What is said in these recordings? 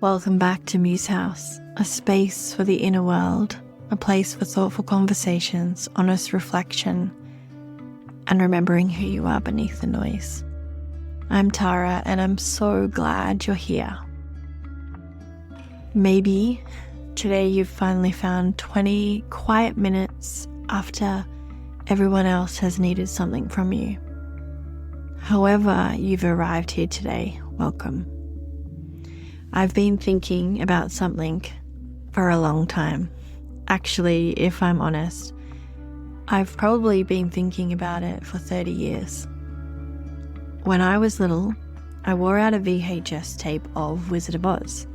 Welcome back to Muse House, a space for the inner world, a place for thoughtful conversations, honest reflection, and remembering who you are beneath the noise. I'm Tara, and I'm so glad you're here. Maybe today you've finally found 20 quiet minutes after everyone else has needed something from you. However you've arrived here today, welcome. I've been thinking about something for a long time. Actually, if I'm honest, I've probably been thinking about it for 30 years. When I was little, I wore out a VHS tape of Wizard of Oz.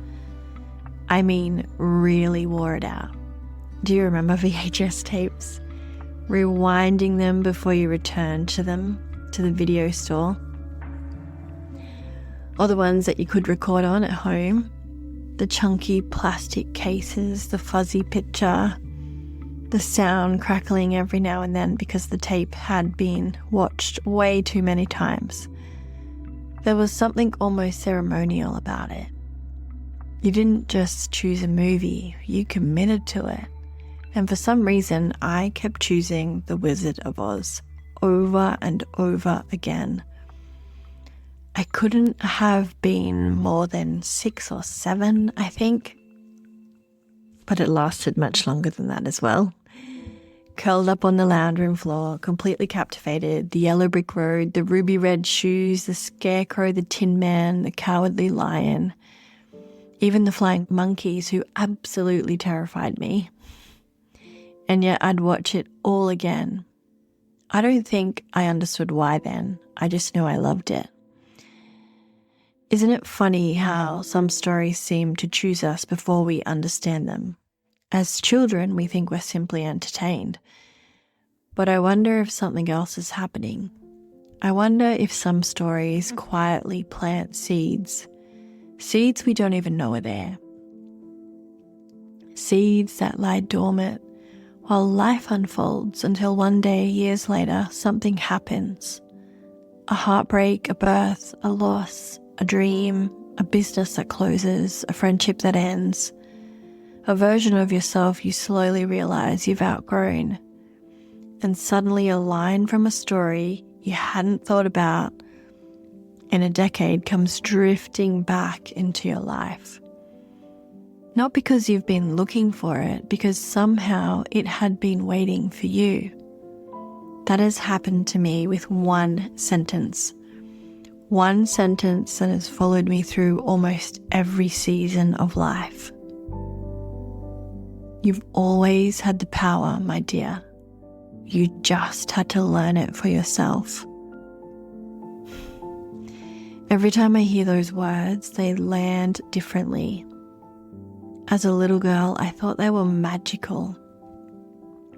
I mean, really wore it out. Do you remember VHS tapes? Rewinding them before you returned to them to the video store? Or the ones that you could record on at home, the chunky plastic cases, the fuzzy picture, the sound crackling every now and then because the tape had been watched way too many times. There was something almost ceremonial about it. You didn't just choose a movie, you committed to it. And for some reason, I kept choosing The Wizard of Oz over and over again. I couldn't have been more than 6 or 7, I think. But it lasted much longer than that as well. Curled up on the lounge room floor, completely captivated, the yellow brick road, the ruby red shoes, the scarecrow, the tin man, the cowardly lion, even the flying monkeys who absolutely terrified me. And yet I'd watch it all again. I don't think I understood why then. I just knew I loved it. Isn't it funny how some stories seem to choose us before we understand them? As children, we think we're simply entertained. But I wonder if something else is happening. I wonder if some stories quietly plant seeds we don't even know are there. Seeds that lie dormant while life unfolds until one day, years later, something happens. A heartbreak, a birth, a loss, a dream, a business that closes, a friendship that ends, a version of yourself you slowly realize you've outgrown, and suddenly a line from a story you hadn't thought about in a decade comes drifting back into your life. Not because you've been looking for it, because somehow it had been waiting for you. That has happened to me with one sentence. One sentence that has followed me through almost every season of life. You've always had the power, my dear. You just had to learn it for yourself. Every time I hear those words, they land differently. As a little girl, I thought they were magical.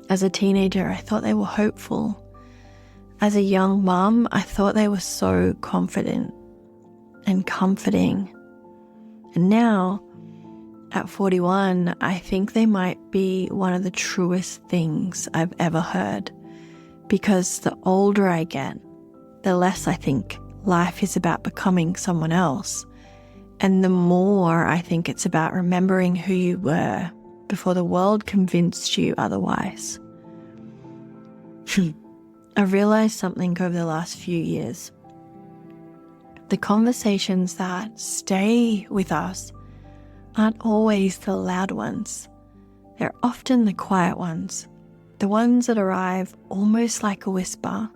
As a teenager, I thought they were hopeful. As a young mum, I thought they were so confident and comforting. And now, at 41, I think they might be one of the truest things I've ever heard. Because the older I get, the less I think life is about becoming someone else. And the more I think it's about remembering who you were before the world convinced you otherwise. I've realized something over the last few years. The conversations that stay with us aren't always the loud ones. They're often the quiet ones, the ones that arrive almost like a whisper,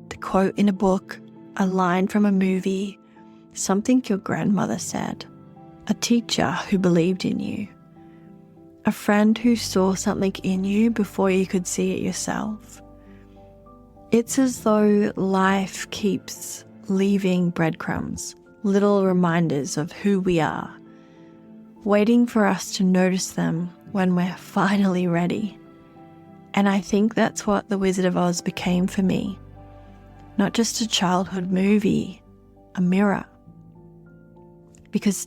the quote in a book, a line from a movie, something your grandmother said, a teacher who believed in you, a friend who saw something in you before you could see it yourself. It's as though life keeps leaving breadcrumbs, little reminders of who we are, waiting for us to notice them when we're finally ready. And I think that's what The Wizard of Oz became for me. Not just a childhood movie, a mirror. Because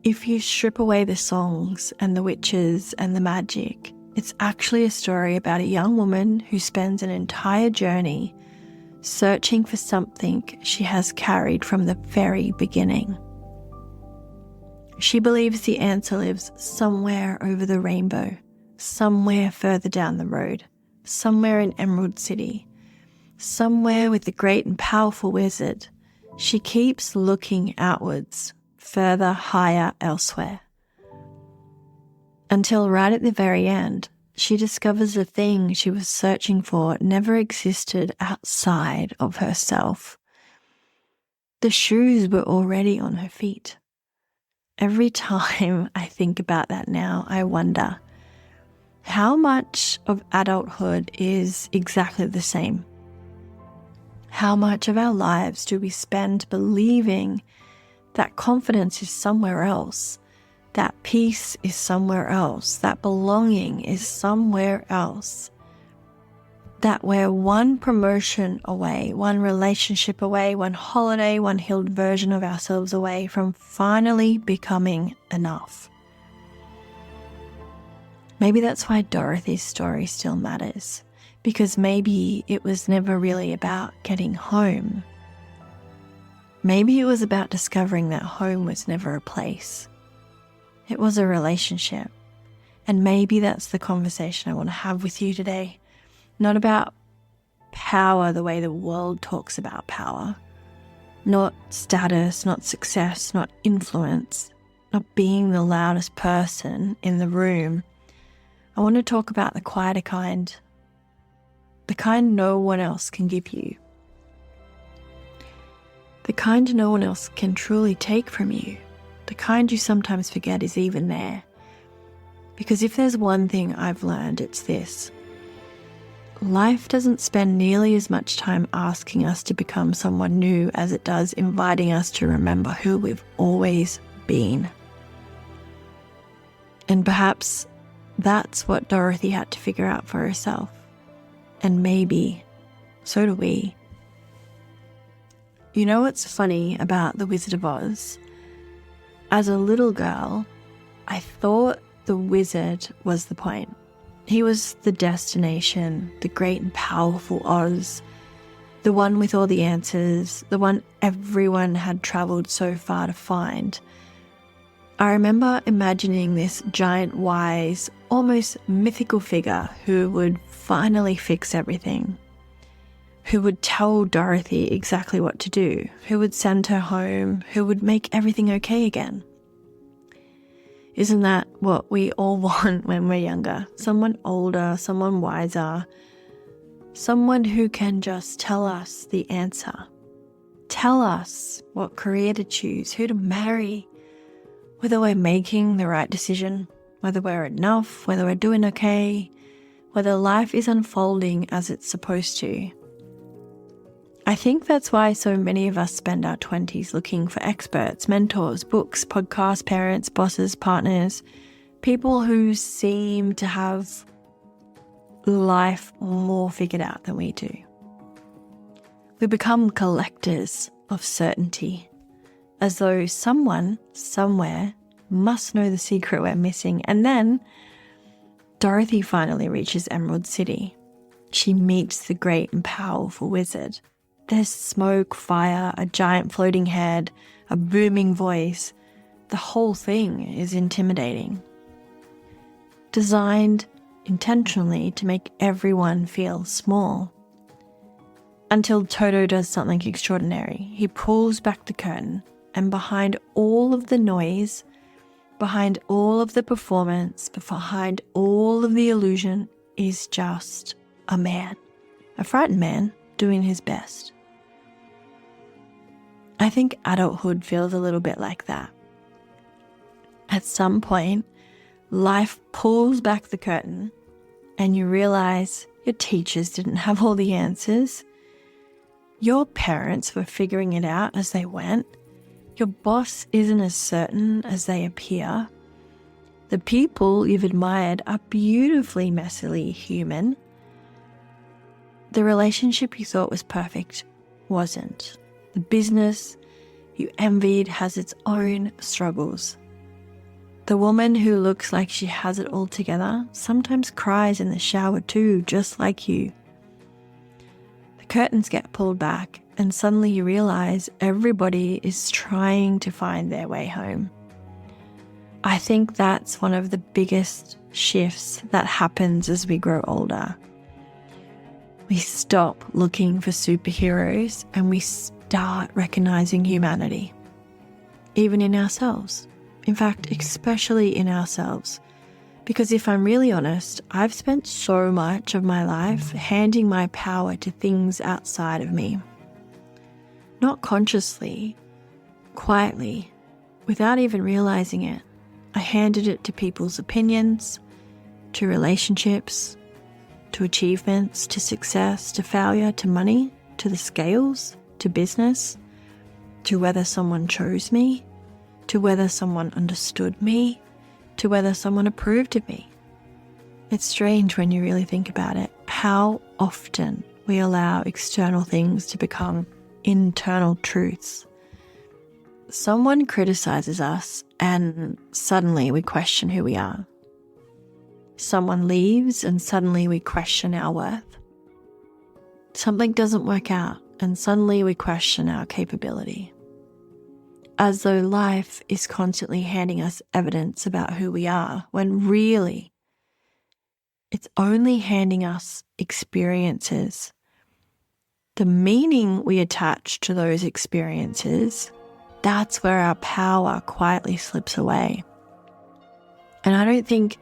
if you strip away the songs and the witches and the magic, it's actually a story about a young woman who spends an entire journey searching for something she has carried from the very beginning. She believes the answer lives somewhere over the rainbow, somewhere further down the road, somewhere in Emerald City, somewhere with the great and powerful wizard. She keeps looking outwards, further, higher, elsewhere. Until right at the very end, she discovers the thing she was searching for never existed outside of herself. The shoes were already on her feet. Every time I think about that now, I wonder, how much of adulthood is exactly the same? How much of our lives do we spend believing that confidence is somewhere else, that peace is somewhere else, that belonging is somewhere else, that we're one promotion away, one relationship away, one holiday, one healed version of ourselves away from finally becoming enough? Maybe that's why Dorothy's story still matters, because maybe it was never really about getting home. Maybe it was about discovering that home was never a place. It was a relationship. And maybe that's the conversation I want to have with you today. Not about power the way the world talks about power. Not status, not success, not influence, not being the loudest person in the room. I want to talk about the quieter kind. The kind no one else can give you. The kind no one else can truly take from you. The kind you sometimes forget is even there. Because if there's one thing I've learned, it's this. Life doesn't spend nearly as much time asking us to become someone new as it does inviting us to remember who we've always been. And perhaps that's what Dorothy had to figure out for herself. And maybe so do we. You know what's funny about The Wizard of Oz? As a little girl, I thought the wizard was the point. He was the destination, the great and powerful Oz, the one with all the answers, the one everyone had travelled so far to find. I remember imagining this giant, wise, almost mythical figure who would finally fix everything, who would tell Dorothy exactly what to do, who would send her home, who would make everything okay again. Isn't that what we all want when we're younger? Someone older, someone wiser, someone who can just tell us the answer. Tell us what career to choose, who to marry, whether we're making the right decision, whether we're enough, whether we're doing okay, whether life is unfolding as it's supposed to. I think that's why so many of us spend our 20s looking for experts, mentors, books, podcasts, parents, bosses, partners, people who seem to have life more figured out than we do. We become collectors of certainty, as though someone, somewhere, must know the secret we're missing. And then Dorothy finally reaches Emerald City. She meets the great and powerful wizard. There's smoke, fire, a giant floating head, a booming voice. The whole thing is intimidating. Designed intentionally to make everyone feel small. Until Toto does something extraordinary. He pulls back the curtain, and behind all of the noise, behind all of the performance, behind all of the illusion is just a man. A frightened man doing his best. I think adulthood feels a little bit like that. At some point, life pulls back the curtain and you realize your teachers didn't have all the answers. Your parents were figuring it out as they went. Your boss isn't as certain as they appear. The people you've admired are beautifully messily human. The relationship you thought was perfect wasn't. The business you envied has its own struggles. The woman who looks like she has it all together sometimes cries in the shower too, just like you. The curtains get pulled back and suddenly you realize everybody is trying to find their way home. I think that's one of the biggest shifts that happens as we grow older. We stop looking for superheroes and we start recognizing humanity, even in ourselves. In fact, especially in ourselves. Because if I'm really honest, I've spent so much of my life handing my power to things outside of me. Not consciously, quietly, without even realizing it. I handed it to people's opinions, to relationships, to achievements, to success, to failure, to money, to the scales, to business, to whether someone chose me, to whether someone understood me, to whether someone approved of me. It's strange when you really think about it, how often we allow external things to become internal truths. Someone criticizes us and suddenly we question who we are. Someone leaves and suddenly we question our worth. Something doesn't work out and suddenly we question our capability. As though life is constantly handing us evidence about who we are, when really it's only handing us experiences. The meaning we attach to those experiences, that's where our power quietly slips away. And I don't think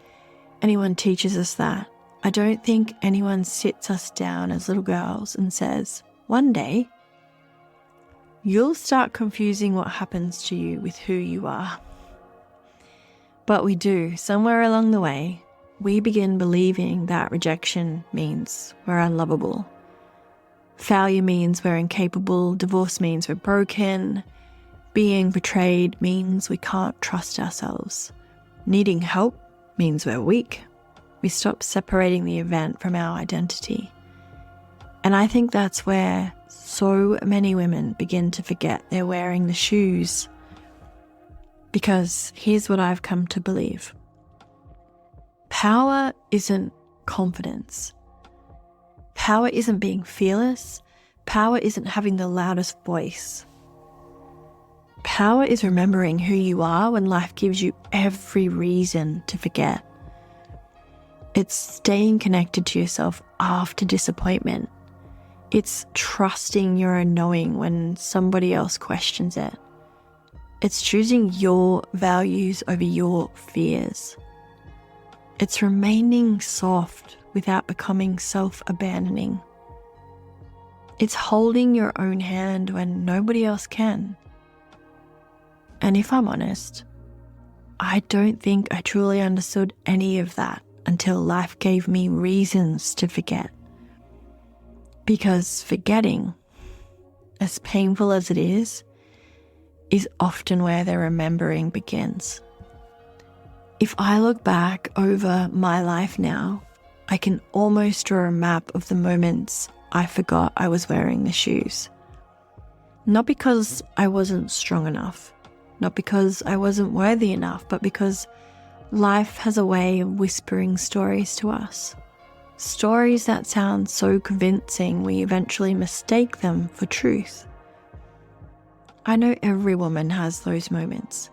anyone teaches us that. I don't think anyone sits us down as little girls and says, one day, you'll start confusing what happens to you with who you are. But we do. Somewhere along the way, we begin believing that rejection means we're unlovable. Failure means we're incapable. Divorce means we're broken. Being betrayed means we can't trust ourselves. Needing help means we're weak. We stop separating the event from our identity. And I think that's where so many women begin to forget they're wearing the shoes. Because here's what I've come to believe. Power isn't confidence. Power isn't being fearless. Power isn't having the loudest voice. Power is remembering who you are when life gives you every reason to forget. It's staying connected to yourself after disappointment. It's trusting your own knowing when somebody else questions it. It's choosing your values over your fears. It's remaining soft without becoming self-abandoning. It's holding your own hand when nobody else can. And if I'm honest, I don't think I truly understood any of that until life gave me reasons to forget. Because forgetting, as painful as it is often where the remembering begins. If I look back over my life now, I can almost draw a map of the moments I forgot I was wearing the shoes. Not because I wasn't strong enough, not because I wasn't worthy enough, but because life has a way of whispering stories to us. Stories that sound so convincing we eventually mistake them for truth. I know every woman has those moments.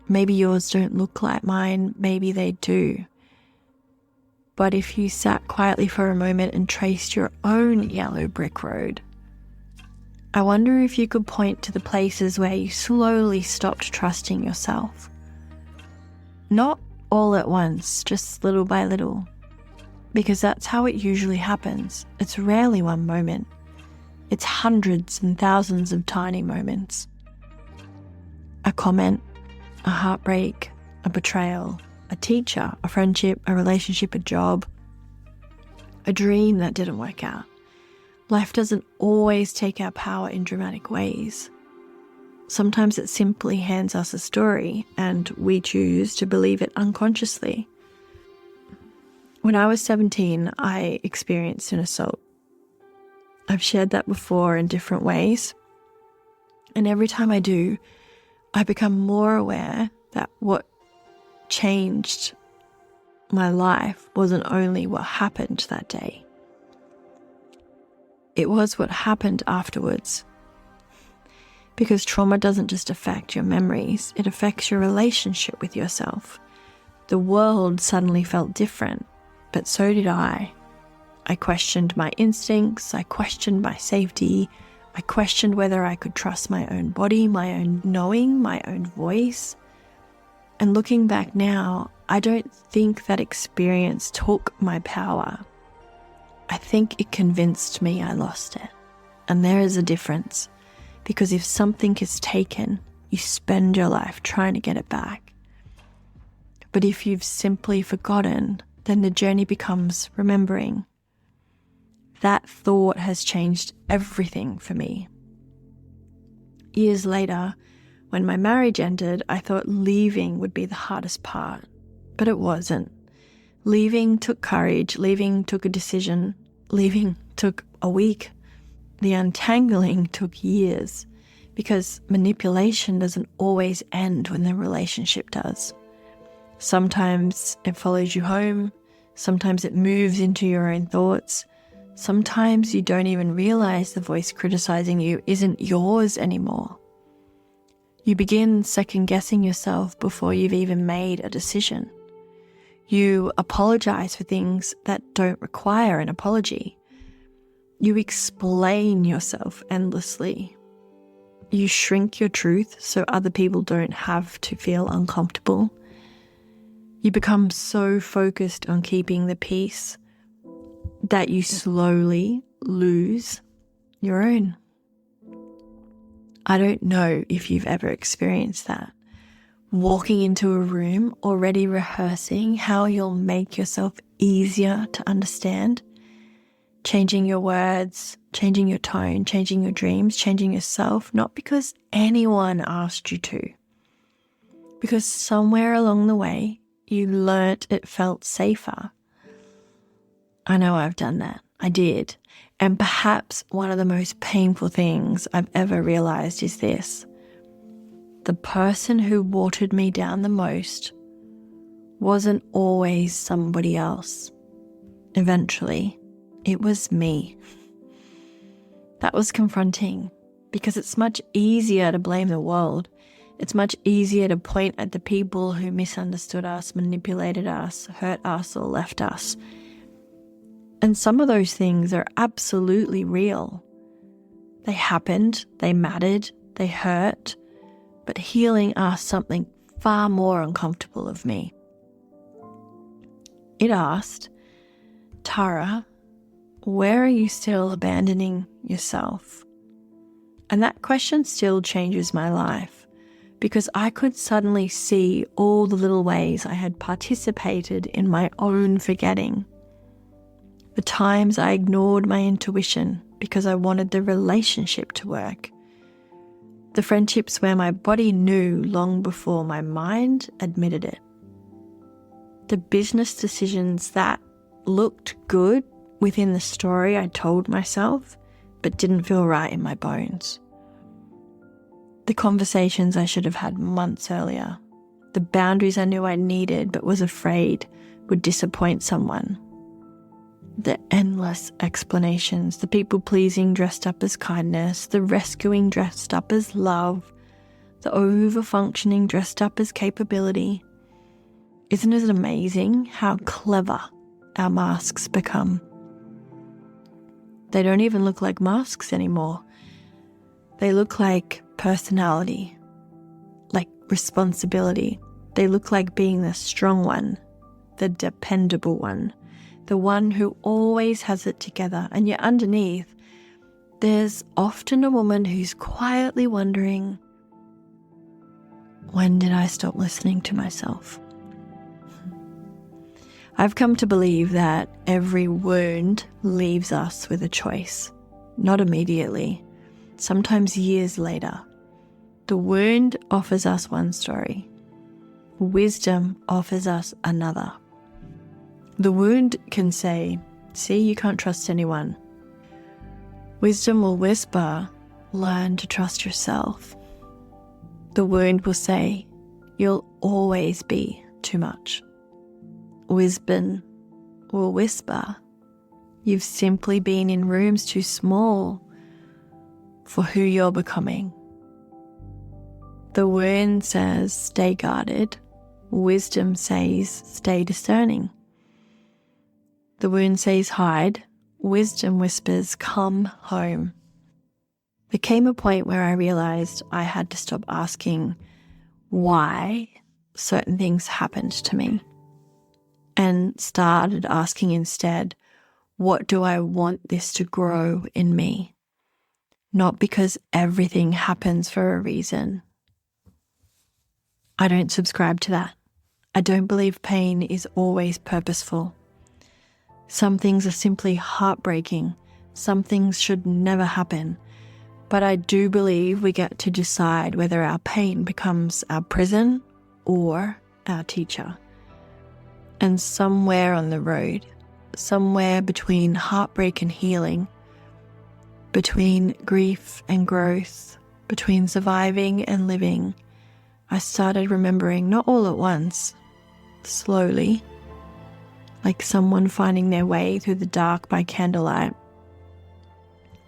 Maybe yours don't look like mine, maybe they do. But if you sat quietly for a moment and traced your own yellow brick road, I wonder if you could point to the places where you slowly stopped trusting yourself. Not all at once, just little by little. Because that's how it usually happens. It's rarely one moment. It's hundreds and thousands of tiny moments. A comment, a heartbreak, a betrayal, a teacher, a friendship, a relationship, a job, a dream that didn't work out. Life doesn't always take our power in dramatic ways. Sometimes it simply hands us a story and we choose to believe it unconsciously. When I was 17, I experienced an assault. I've shared that before in different ways. And every time I do, I become more aware that what changed my life wasn't only what happened that day. It was what happened afterwards. Because trauma doesn't just affect your memories, it affects your relationship with yourself. The world suddenly felt different, but so did I. I questioned my instincts, I questioned my safety, I questioned whether I could trust my own body, my own knowing, my own voice. And looking back now, I don't think that experience took my power. I think it convinced me I lost it. And there is a difference, because if something is taken, you spend your life trying to get it back. But if you've simply forgotten, then the journey becomes remembering. That thought has changed everything for me. Years later, when my marriage ended, I thought leaving would be the hardest part, but it wasn't. Leaving took courage, leaving took a decision, leaving took a week. The untangling took years, because manipulation doesn't always end when the relationship does. Sometimes it follows you home, sometimes it moves into your own thoughts, sometimes you don't even realize the voice criticizing you isn't yours anymore. You begin second-guessing yourself before you've even made a decision. You apologize for things that don't require an apology. You explain yourself endlessly. You shrink your truth so other people don't have to feel uncomfortable. You become so focused on keeping the peace that you slowly lose your own. I don't know if you've ever experienced that. Walking into a room already rehearsing how you'll make yourself easier to understand, changing your words, changing your tone, changing your dreams, changing yourself, not because anyone asked you to, because somewhere along the way you learnt it felt safer. I know I've done that. I did. And perhaps one of the most painful things I've ever realized is this. The person who watered me down the most wasn't always somebody else. Eventually, it was me. That was confronting, because it's much easier to blame the world. It's much easier to point at the people who misunderstood us, manipulated us, hurt us, or left us. And some of those things are absolutely real. They happened, they mattered, they hurt, but healing asked something far more uncomfortable of me. It asked, Tara, where are you still abandoning yourself? And that question still changes my life, because I could suddenly see all the little ways I had participated in my own forgetting. The times I ignored my intuition because I wanted the relationship to work. The friendships where my body knew long before my mind admitted it. The business decisions that looked good within the story I told myself, but didn't feel right in my bones. The conversations I should have had months earlier. The boundaries I knew I needed but was afraid would disappoint someone. The endless explanations, the people-pleasing dressed up as kindness, the rescuing dressed up as love, the over-functioning dressed up as capability. Isn't it amazing how clever our masks become? They don't even look like masks anymore. They look like personality, like responsibility. They look like being the strong one, the dependable one, the one who always has it together. And yet underneath, there's often a woman who's quietly wondering, when did I stop listening to myself? I've come to believe that every wound leaves us with a choice, not immediately, sometimes years later. The wound offers us one story. Wisdom offers us another. The wound can say, see, you can't trust anyone. Wisdom will whisper, learn to trust yourself. The wound will say, you'll always be too much. Wisdom will whisper, you've simply been in rooms too small for who you're becoming. The wound says, stay guarded. Wisdom says, stay discerning. The wound says, hide. Wisdom whispers, come home. There came a point where I realized I had to stop asking why certain things happened to me and started asking instead, what do I want this to grow in me? Not because everything happens for a reason. I don't subscribe to that. I don't believe pain is always purposeful. Some things are simply heartbreaking. Some things should never happen. But I do believe we get to decide whether our pain becomes our prison or our teacher. And somewhere on the road, somewhere between heartbreak and healing, between grief and growth, between surviving and living, I started remembering, not all at once, slowly, like someone finding their way through the dark by candlelight.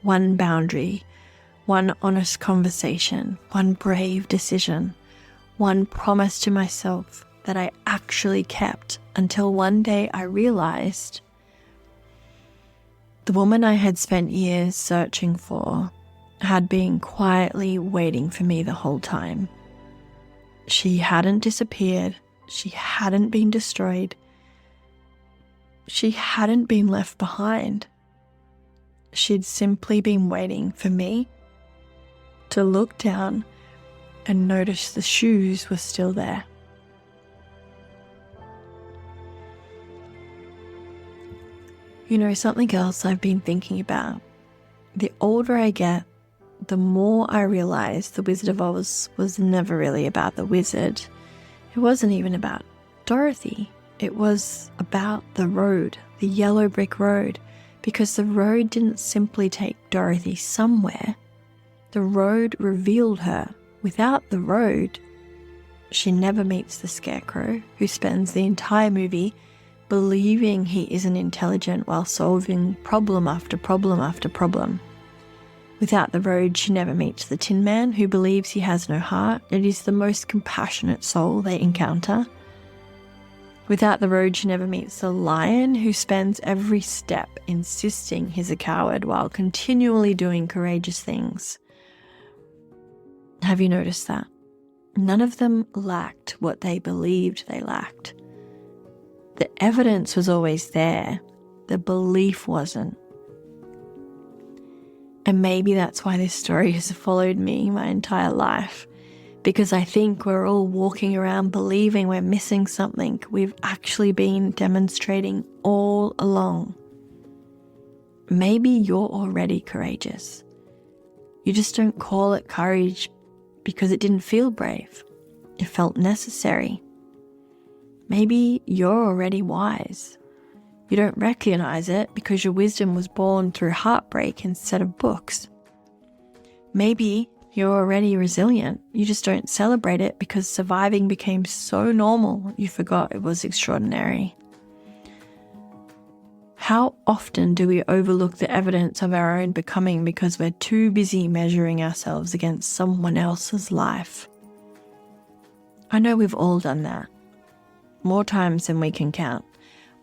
One boundary, one honest conversation, one brave decision, one promise to myself that I actually kept until one day I realized the woman I had spent years searching for had been quietly waiting for me the whole time. She hadn't disappeared. She hadn't been destroyed. She hadn't been left behind. She'd simply been waiting for me to look down and notice the shoes were still there. You know, something else I've been thinking about. The older I get, the more I realize the Wizard of Oz was never really about the wizard. It wasn't even about Dorothy. It was about the road, the yellow brick road, because the road didn't simply take Dorothy somewhere. The road revealed her. Without the road, she never meets the Scarecrow, who spends the entire movie believing he isn't intelligent while solving problem after problem after problem. Without the road, she never meets the Tin Man, who believes he has no heart. It is the most compassionate soul they encounter. Without the road, she never meets the Lion, who spends every step insisting he's a coward while continually doing courageous things. Have you noticed that? None of them lacked what they believed they lacked. The evidence was always there. The belief wasn't. And maybe that's why this story has followed me my entire life. Because I think we're all walking around believing we're missing something we've actually been demonstrating all along. Maybe you're already courageous. You just don't call it courage because it didn't feel brave. It felt necessary. Maybe you're already wise. You don't recognize it because your wisdom was born through heartbreak instead of books. Maybe you're already resilient. You just don't celebrate it because surviving became so normal you forgot it was extraordinary. How often do we overlook the evidence of our own becoming because we're too busy measuring ourselves against someone else's life? I know we've all done that, more times than we can count.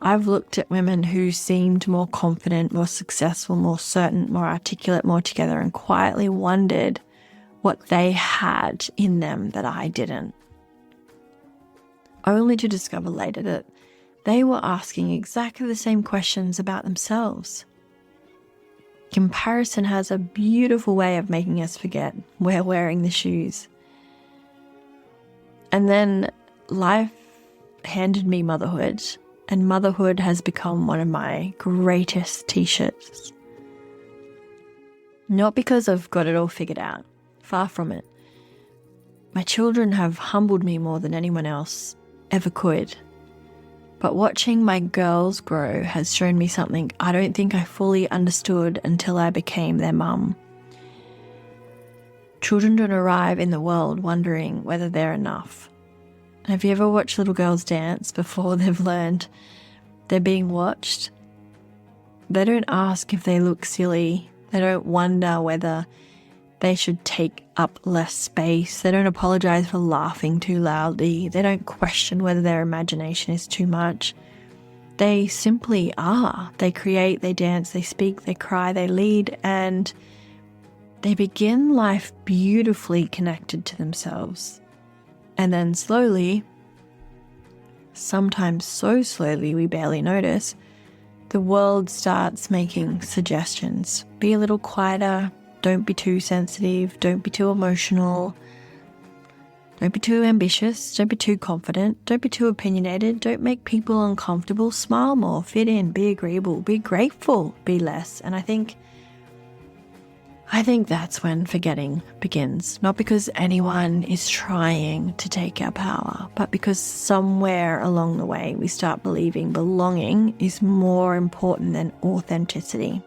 I've looked at women who seemed more confident, more successful, more certain, more articulate, more together, and quietly wondered what they had in them that I didn't. Only to discover later that they were asking exactly the same questions about themselves. Comparison has a beautiful way of making us forget we're wearing the shoes. And then life handed me motherhood, and motherhood has become one of my greatest t-shirts. Not because I've got it all figured out, far from it. My children have humbled me more than anyone else ever could. But watching my girls grow has shown me something I don't think I fully understood until I became their mum. Children don't arrive in the world wondering whether they're enough. Have you ever watched little girls dance before they've learned they're being watched? They don't ask if they look silly. They don't wonder whether They should take up less space. They don't apologize for laughing too loudly. They don't question whether their imagination is too much. They simply are. They create, they dance, they speak, they cry, they lead, and they begin life beautifully connected to themselves. And then slowly, sometimes so slowly we barely notice, the world starts making suggestions. Be a little quieter. Don't be too sensitive. Don't be too emotional. Don't be too ambitious. Don't be too confident. Don't be too opinionated. Don't make people uncomfortable. Smile more. Fit in. Be agreeable. Be grateful. Be less. And I think that's when forgetting begins. Not because anyone is trying to take our power, but because somewhere along the way we start believing belonging is more important than authenticity.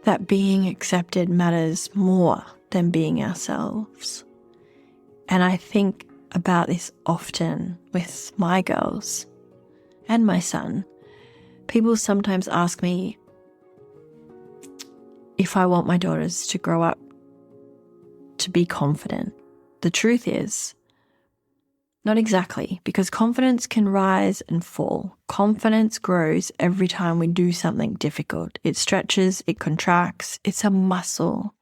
That being accepted matters more than being ourselves. And I think about this often with my girls and my son. People sometimes ask me if I want my daughters to grow up to be confident. The truth is, not exactly, because confidence can rise and fall. Confidence grows every time we do something difficult. It stretches, it contracts, it's a muscle.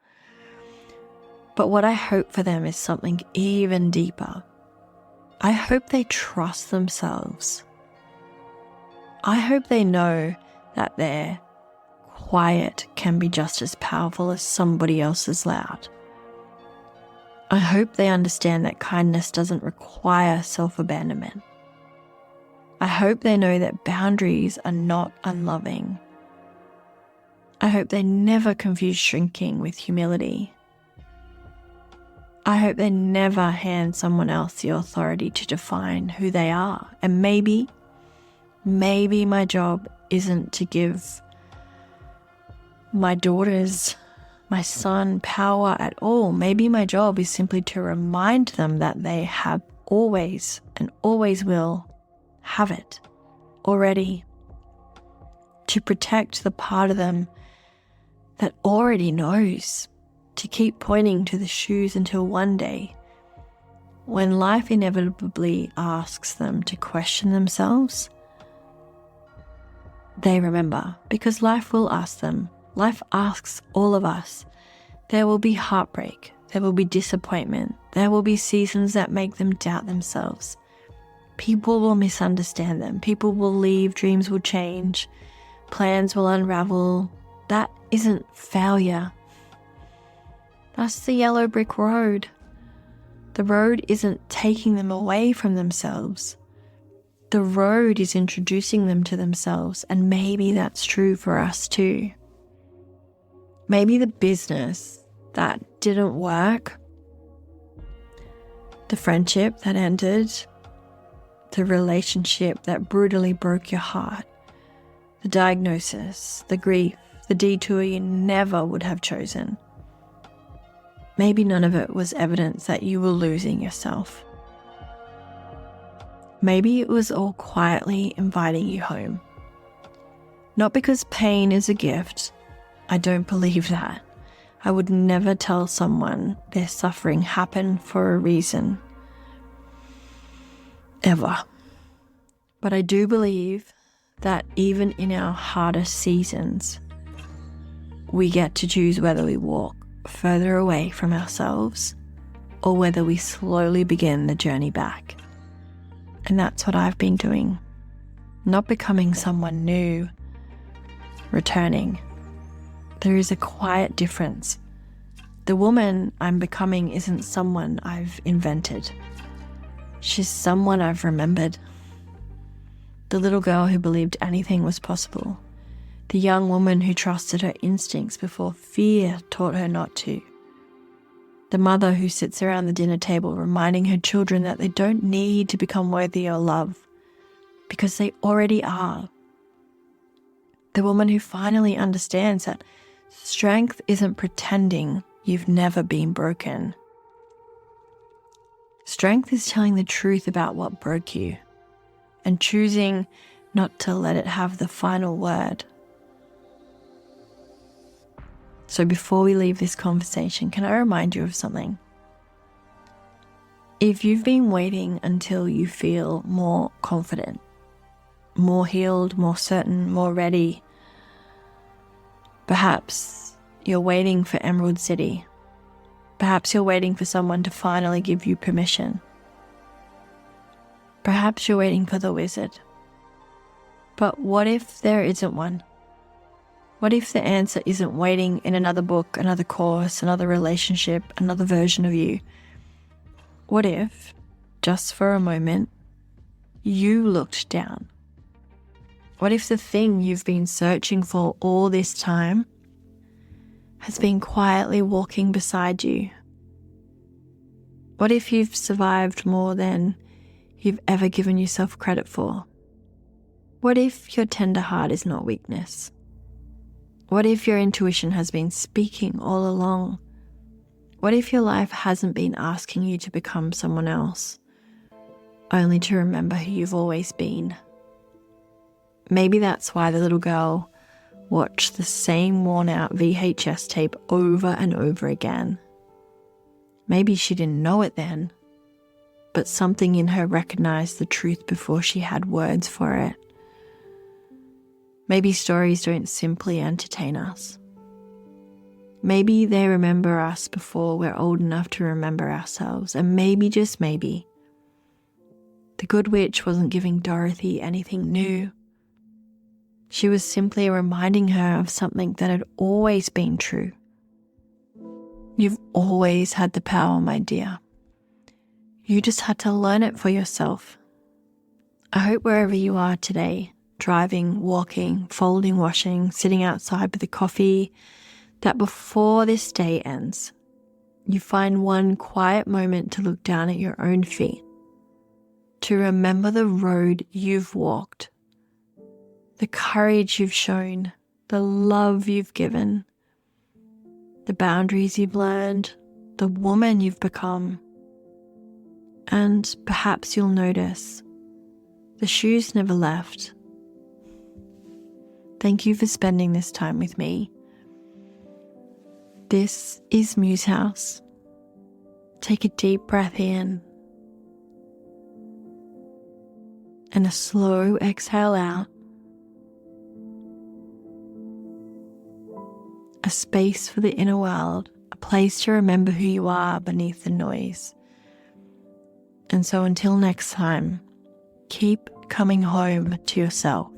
But what I hope for them is something even deeper. I hope they trust themselves. I hope they know that their quiet can be just as powerful as somebody else's loud. I hope they understand that kindness doesn't require self-abandonment. I hope they know that boundaries are not unloving. I hope they never confuse shrinking with humility. I hope they never hand someone else the authority to define who they are. And maybe my job isn't to give my daughters, my son, power at all. Maybe my job is simply to remind them that they have always and always will have it already. To protect the part of them that already knows. To keep pointing to the shoes until one day, when life inevitably asks them to question themselves, they remember, because life will ask them. Life asks all of us. There will be heartbreak. There will be disappointment. There will be seasons that make them doubt themselves. People will misunderstand them. People will leave. Dreams will change. Plans will unravel. That isn't failure. That's the yellow brick road. The road isn't taking them away from themselves. The road is introducing them to themselves, and maybe that's true for us too. Maybe the business that didn't work, the friendship that ended, the relationship that brutally broke your heart, the diagnosis, the grief, the detour you never would have chosen. Maybe none of it was evidence that you were losing yourself. Maybe it was all quietly inviting you home. Not because pain is a gift. I don't believe that. I would never tell someone their suffering happened for a reason. Ever. But I do believe that even in our hardest seasons, we get to choose whether we walk further away from ourselves or whether we slowly begin the journey back. And that's what I've been doing. Not becoming someone new, returning. There is a quiet difference. The woman I'm becoming isn't someone I've invented. She's someone I've remembered. The little girl who believed anything was possible. The young woman who trusted her instincts before fear taught her not to. The mother who sits around the dinner table reminding her children that they don't need to become worthy or love because they already are. The woman who finally understands that strength isn't pretending you've never been broken. Strength is telling the truth about what broke you and choosing not to let it have the final word. So before we leave this conversation, can I remind you of something? If you've been waiting until you feel more confident, more healed, more certain, more ready, perhaps you're waiting for Emerald City. Perhaps you're waiting for someone to finally give you permission. Perhaps you're waiting for the wizard. But what if there isn't one? What if the answer isn't waiting in another book, another course, another relationship, another version of you? What if, just for a moment, you looked down? What if the thing you've been searching for all this time has been quietly walking beside you? What if you've survived more than you've ever given yourself credit for? What if your tender heart is not weakness? What if your intuition has been speaking all along? What if your life hasn't been asking you to become someone else, only to remember who you've always been? Maybe that's why the little girl watched the same worn-out VHS tape over and over again. Maybe she didn't know it then, but something in her recognized the truth before she had words for it. Maybe stories don't simply entertain us. Maybe they remember us before we're old enough to remember ourselves, and maybe, just maybe, the Good Witch wasn't giving Dorothy anything new. She was simply reminding her of something that had always been true. You've always had the power, my dear. You just had to learn it for yourself. I hope wherever you are today, driving, walking, folding, washing, sitting outside with a coffee, that before this day ends, you find one quiet moment to look down at your own feet, to remember the road you've walked, the courage you've shown, the love you've given, the boundaries you've learned, the woman you've become. And perhaps you'll notice the shoes never left. Thank you for spending this time with me. This is Muse House. Take a deep breath in and a slow exhale out. A space for the inner world, a place to remember who you are beneath the noise. And so until next time, keep coming home to yourself.